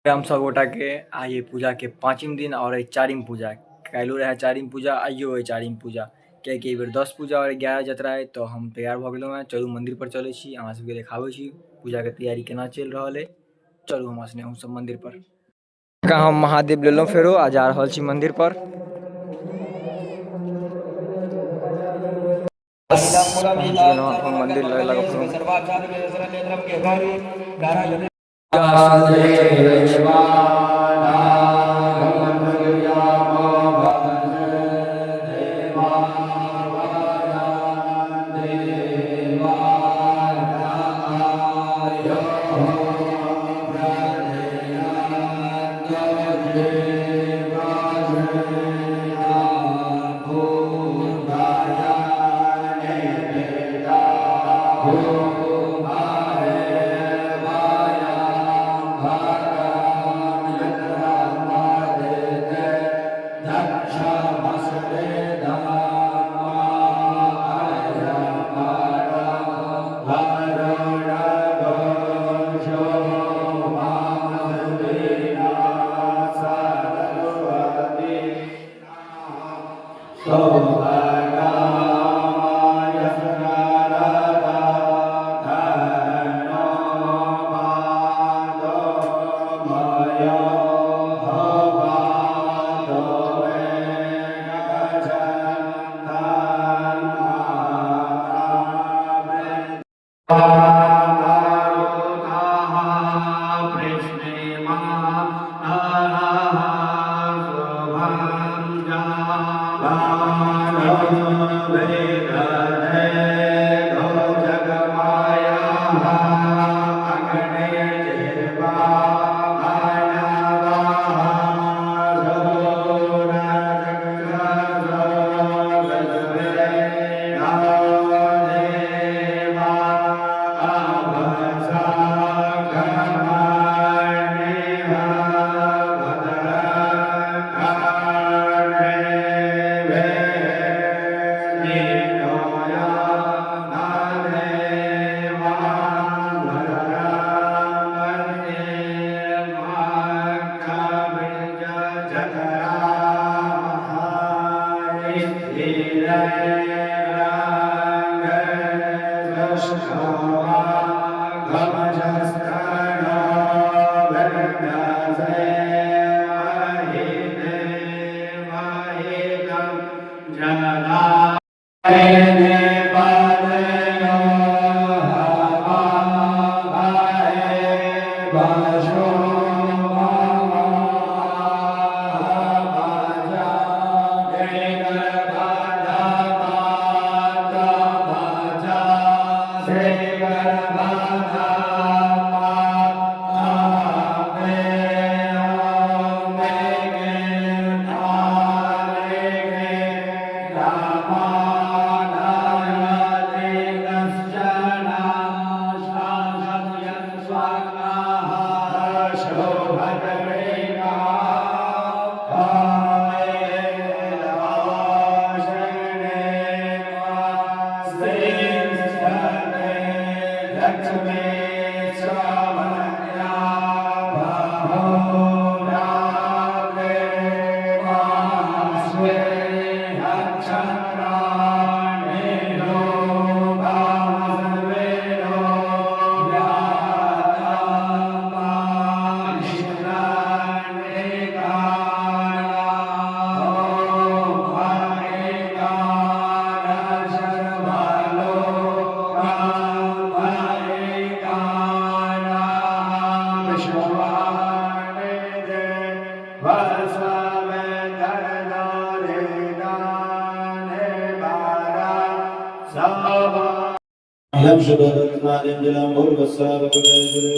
हम सब गोटा के आइए पूजा के 5म दिन और चारिम पूजा काल्हि रहे चारिम पूजा आइयो है चारिम पूजा कियाकि बेर 10 पूजा और 11 जतरा है तो हम तैयार भ गेलहुँ हैं। चलू मंदिर पर चलै छी, अहाँ सबके देखाबै छी पूजा के तैयारी केना चलि रहल है। चलू हमरा सने हम सब मंदिर पर। हम महादेव लेलहुँ फेरो आ जा रहल छी मंदिर पर। पहुँच गेलहुँ अपन मंदिर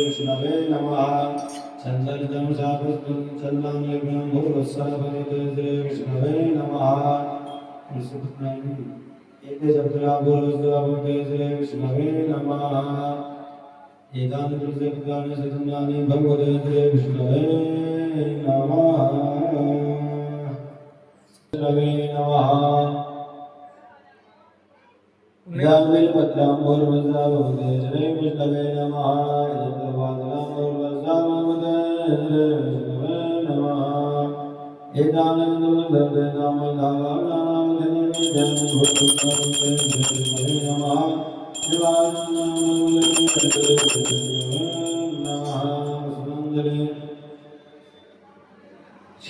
विष्णवे नमः। चंदनदं शापस्तुं चन्दं यज्ञं भूर्वस्सः भगवते श्री विष्णवे नमः। एते शब्दरा भूर्वस्सः भगवते श्री विष्णवे नमः। एतानि प्रत्यक्षानि सतनानि भगवते श्री विष्णवे नमः। विष्णवे नमः। भगवते श्री विष्णवे नमः।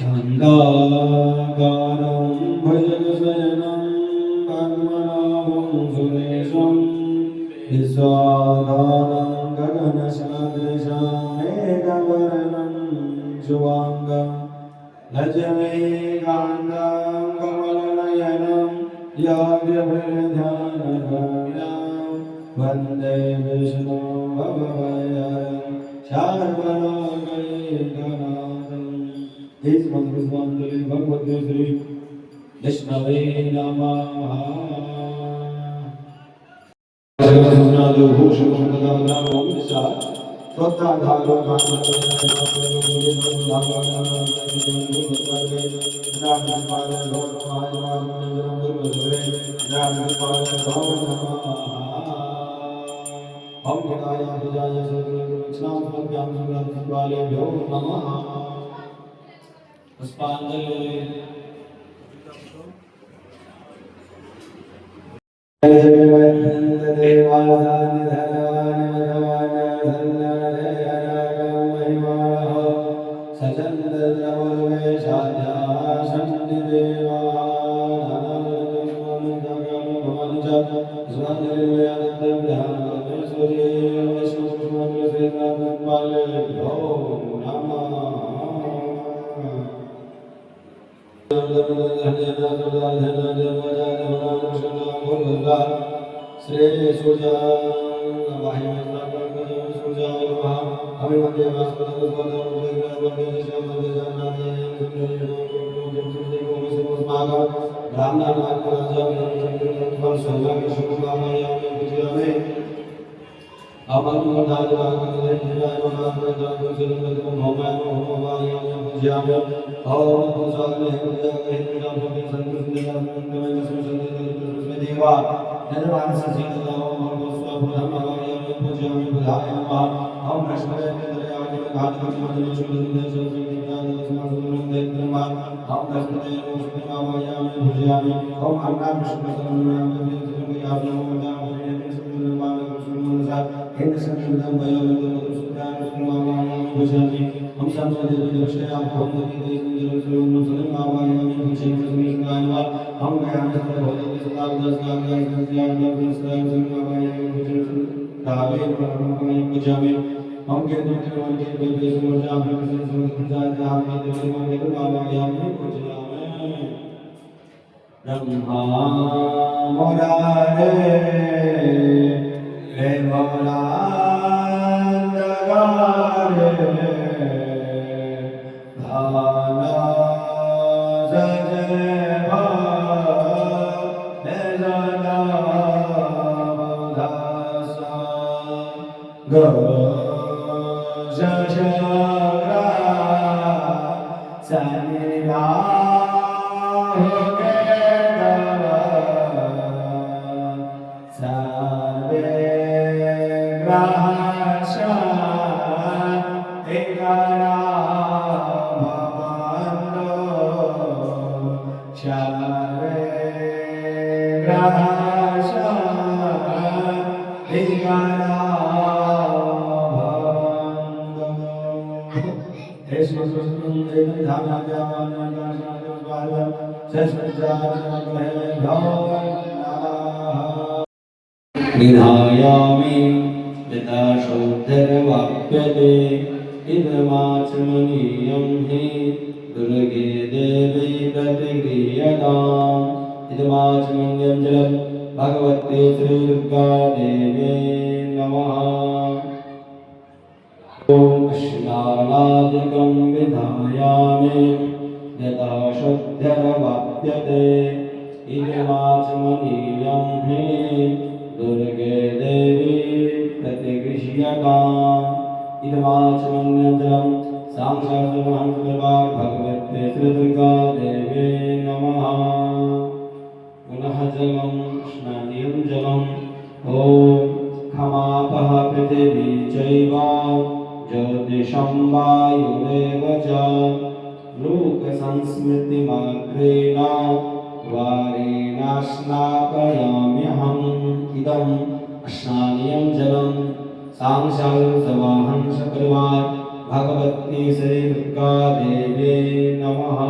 छन्दाकारं भुजगशयनं पद्मनाभं सुरेशं विश्वाधारं गगनसदृशं मेघवर्णं शुभाङ्गं लक्ष्मीकान्तं कमलनयनं याज्ञवल्क्यध्यानगम्यं वन्दे विष्णुं भवभयहरं सर्वलोकैकनाथम्। इस मंत्र भगवते श्री विष्णवे नमः। पुष्पांजलि श्री सूर्य निधायामि यथा शुद्धर्वाप्यते इदमाचमनीयं हि दुर्गे देवी प्रतिगृह्यताम् इदमाचमनीयं जलं भगवते श्रीदुर्गा देवी नमः। ॐ स्नानादिकं विधायामि यथा शुद्धर्वाप्यते इदमाचमनीयं हि दुर्गे देवी प्रतिगृह्यताम् इदमाचमनीयं जलं साक्षात् भगवते श्रीदुर्गा देवी नमः। पुनः जलं स्नानीयं जलं ॐ क्षमापः पृथिवी चैव ज्योतिषं वायुरेव च लोकसंस्मृतिमात्रेण वारेण स्नापयाम्यहम् इदं स्नानीयं जलं सांसारसवाहं सपरिवार भगवती श्री दुर्गा देवी नमः।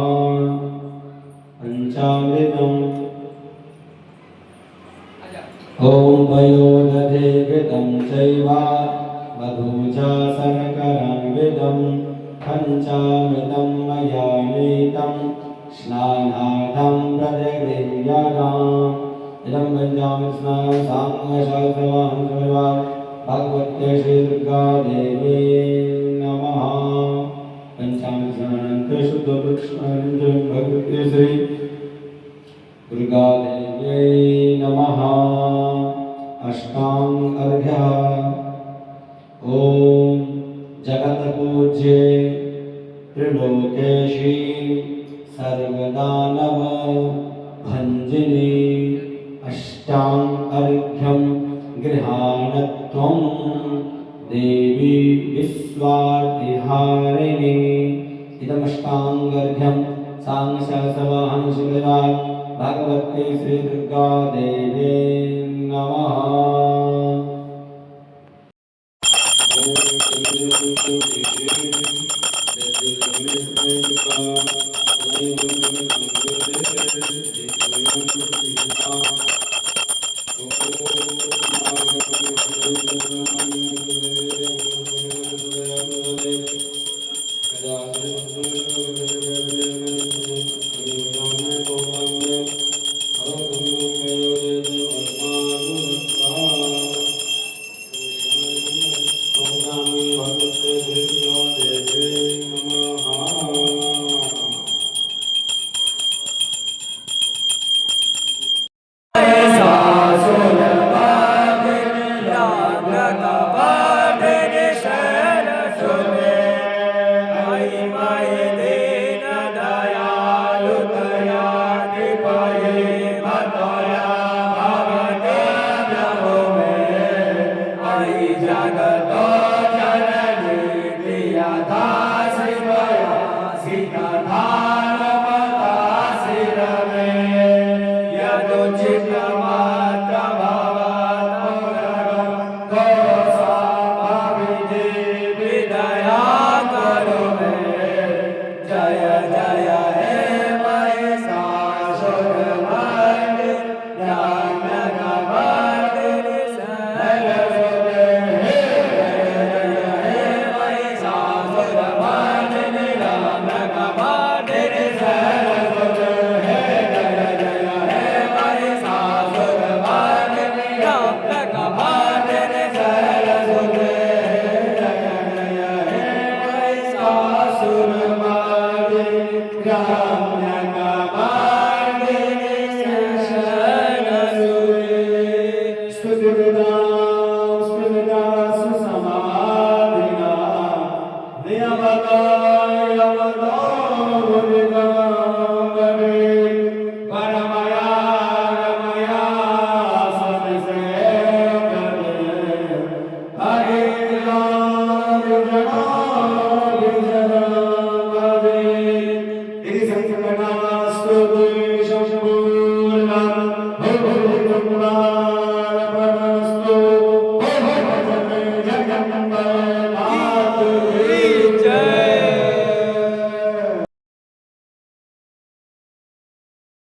पंचामृतम् ॐ वयोदधे घृतं चैव मधु च शर्करान्वितं पञ्चामृतं मया नीतं स्नानार्थं प्रतिगृह्यताम् इदं पञ्चामृतस्नानं साङ्गशास्त्रवाहं सपरिवार भगवत्यै श्री दुर्गा देवी नमः। पंचामृतस्नानानन्तरं शुद्धवृक्षानन्तरं भगवत्यै श्री दुर्गा देव्यै नमः। अष्टांग अर्घ्यः ॐ जगत्पूज्ये त्रिलोकेशी सर्वदानव भञ्जिनी अष्टांग अर्घ्यं गृहाणत्वं देवी विश्वार्तिहारिणी इदमष्टाङ्गर्घ्यं सांसवाहन सुभृवार भगवती श्री दुर्गा देवी नमः। It is